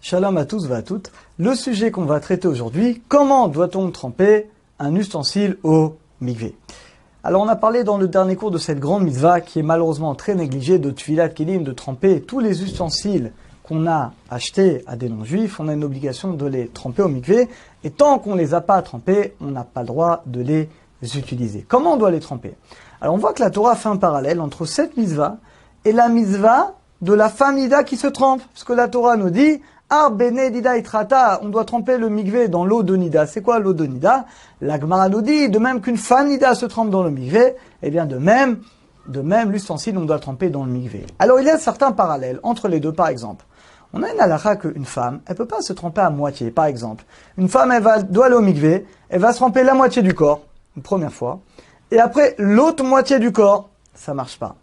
Shalom à tous et à toutes. Le sujet qu'on va traiter aujourd'hui, comment doit-on tremper un ustensile au mikvé? Alors on a parlé dans le dernier cours de cette grande mitzvah qui est malheureusement très négligée de Tfilat Kelim, de tremper tous les ustensiles qu'on a achetés à des non-juifs. On a une obligation de les tremper au mikvé et tant qu'on ne les a pas trempés, on n'a pas le droit de les utiliser. Comment on doit les tremper? Alors on voit que la Torah fait un parallèle entre cette mitzvah et la mitzvah de la femme nida qui se trempe. Parce que la Torah nous dit Ar bene nida itrata, on doit tremper le mikvé dans l'eau de nida. C'est quoi l'eau de nida? La Gemara nous dit, de même qu'une femme nida se trempe dans le mikvé, eh bien de même l'ustensile on doit tremper dans le mikvé. Alors il y a certains parallèles entre les deux. Par exemple, on a une halakha qu'une femme, elle peut pas se tremper à moitié. Par exemple, une femme doit aller au mikvé, elle va se tremper la moitié du corps, une première fois, et après l'autre moitié du corps, ça marche pas.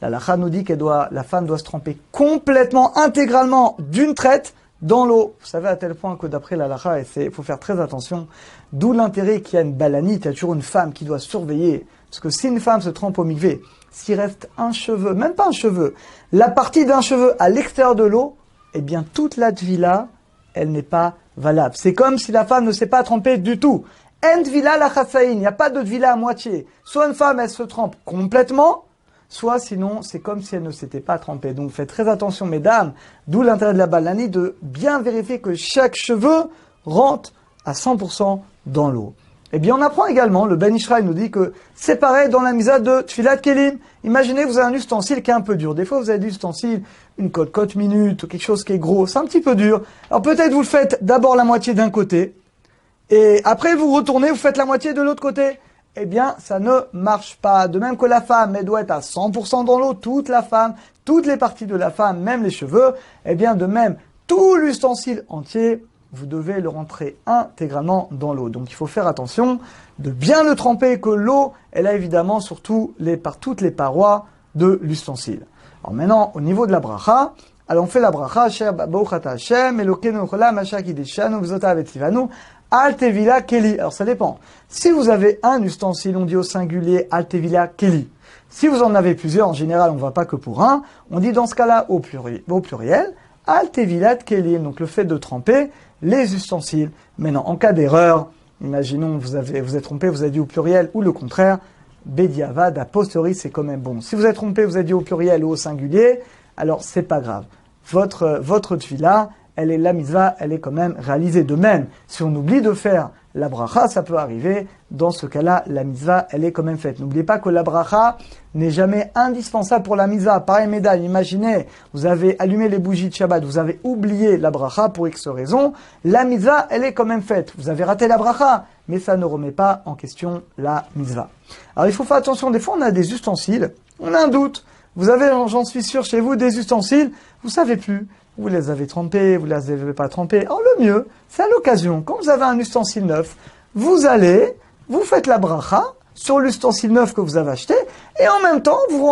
La halakha nous dit la femme doit se tremper complètement, intégralement, d'une traite, dans l'eau. Vous savez à tel point que d'après la halakha, il faut faire très attention, d'où l'intérêt qu'il y a une balanite, il y a toujours une femme qui doit surveiller. Parce que si une femme se trempe au mikvé, s'il reste un cheveu, même pas un cheveu, la partie d'un cheveu à l'extérieur de l'eau, eh bien toute la tvila, elle n'est pas valable. C'est comme si la femme ne s'est pas trempée du tout. En tvila la chassaïn, il n'y a pas de tvila à moitié. Soit une femme, elle se trempe complètement, soit sinon, c'est comme si elle ne s'était pas trempée. Donc faites très attention, mesdames, d'où l'intérêt de la balanie, de bien vérifier que chaque cheveu rentre à 100% dans l'eau. Eh bien, on apprend également, le Ben Ishraï nous dit que c'est pareil dans la misa de Tfilat Kelim. Imaginez, vous avez un ustensile qui est un peu dur. Des fois, vous avez des ustensiles, une cote minute, ou quelque chose qui est gros, c'est un petit peu dur. Alors peut-être vous le faites d'abord la moitié d'un côté, et après vous retournez, vous faites la moitié de l'autre côté. Eh bien, ça ne marche pas. De même que la femme, elle doit être à 100% dans l'eau, toute la femme, toutes les parties de la femme, même les cheveux. Eh bien, de même, tout l'ustensile entier, vous devez le rentrer intégralement dans l'eau. Donc, il faut faire attention de bien le tremper, que l'eau, elle a évidemment surtout par toutes les parois de l'ustensile. Alors maintenant, au niveau de la bracha, alors on fait la bracha, Hashem, Elokeinu cholam, Asher kideshanu, v'zotav etzivanu, Al tevila keli. Alors ça dépend. Si vous avez un ustensile, on dit au singulier Al tevila keli. Si vous en avez plusieurs, en général, on ne va pas que pour un. On dit dans ce cas-là au pluriel Al tevilat keli. Donc le fait de tremper les ustensiles. Maintenant, en cas d'erreur, imaginons vous êtes trompé, vous avez dit au pluriel ou le contraire. Bediavad, a posteriori, c'est quand même bon. Si vous êtes trompé, vous avez dit au pluriel ou au singulier, alors c'est pas grave. Votre tefila, la mitzvah, elle est quand même réalisée. De même, si on oublie de faire la bracha, ça peut arriver. Dans ce cas-là, la mitzvah, elle est quand même faite. N'oubliez pas que la bracha n'est jamais indispensable pour la mitzvah. Pareil, mesdames, imaginez, vous avez allumé les bougies de Shabbat, vous avez oublié la bracha pour X raison. La mitzvah, elle est quand même faite. Vous avez raté la bracha, mais ça ne remet pas en question la mitzvah. Alors, il faut faire attention. Des fois, on a des ustensiles, on a un doute. Vous avez, j'en suis sûr, chez vous, des ustensiles, vous savez plus. Vous les avez trempés, vous les avez pas trempés. Alors le mieux, c'est à l'occasion, quand vous avez un ustensile neuf, vous faites la bracha sur l'ustensile neuf que vous avez acheté, et en même temps, vous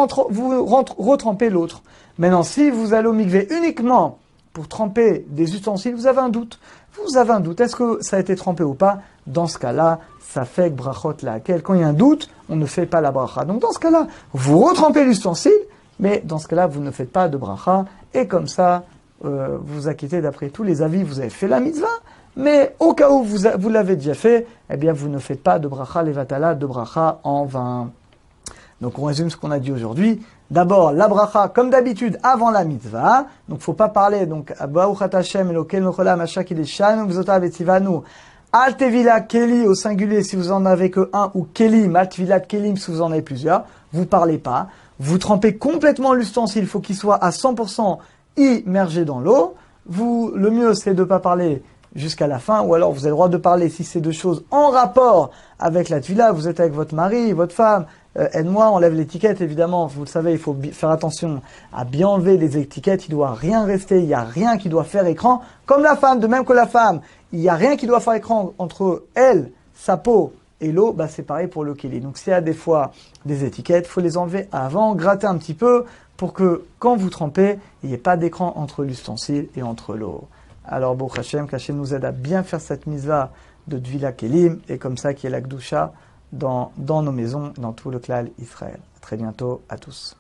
retrempez l'autre. Maintenant, si vous allez au mikvé uniquement pour tremper des ustensiles, vous avez un doute. Est-ce que ça a été trempé ou pas? Dans ce cas-là, ça fait brachot laquelle. Quand il y a un doute, on ne fait pas la bracha. Donc dans ce cas-là, vous retrempez l'ustensile, mais dans ce cas-là, vous ne faites pas de bracha, et comme ça, vous acquittez d'après tous les avis, vous avez fait la mitzvah, mais au cas où vous l'avez déjà fait, eh bien vous ne faites pas de bracha levatala, de bracha en vain. Donc on résume ce qu'on a dit aujourd'hui. D'abord, la bracha, comme d'habitude, avant la mitzvah. Donc faut pas parler, donc, Baruch Hashem, Elokeinu cholam, Asher kideshanu, v'zotav etzivanu, Al tevila keli au singulier si vous en avez que un, ou kelim, al tevilat kelim si vous en avez plusieurs. Vous parlez pas. Vous trempez complètement l'ustensile, il faut qu'il soit à 100% immergé dans l'eau. Le mieux, c'est de ne pas parler jusqu'à la fin, ou alors vous avez le droit de parler si c'est deux choses en rapport avec la tvila. Vous êtes avec votre mari, votre femme, aide-moi, enlève l'étiquette, évidemment. Vous le savez, il faut faire attention à bien enlever les étiquettes. Il ne doit rien rester, il n'y a rien qui doit faire écran. Comme la femme, de même que la femme, il n'y a rien qui doit faire écran entre elle, sa peau, et l'eau, c'est pareil pour le keli. Donc s'il y a des fois des étiquettes, il faut les enlever avant, gratter un petit peu, pour que quand vous trempez, il n'y ait pas d'écran entre l'ustensile et entre l'eau. Alors, Baruch Hashem, qu'Hashem nous aide à bien faire cette mitzvah de Tvila Kelim, et comme ça qu'il y ait la Gdusha dans nos maisons, dans tout le klal Israël. À très bientôt à tous.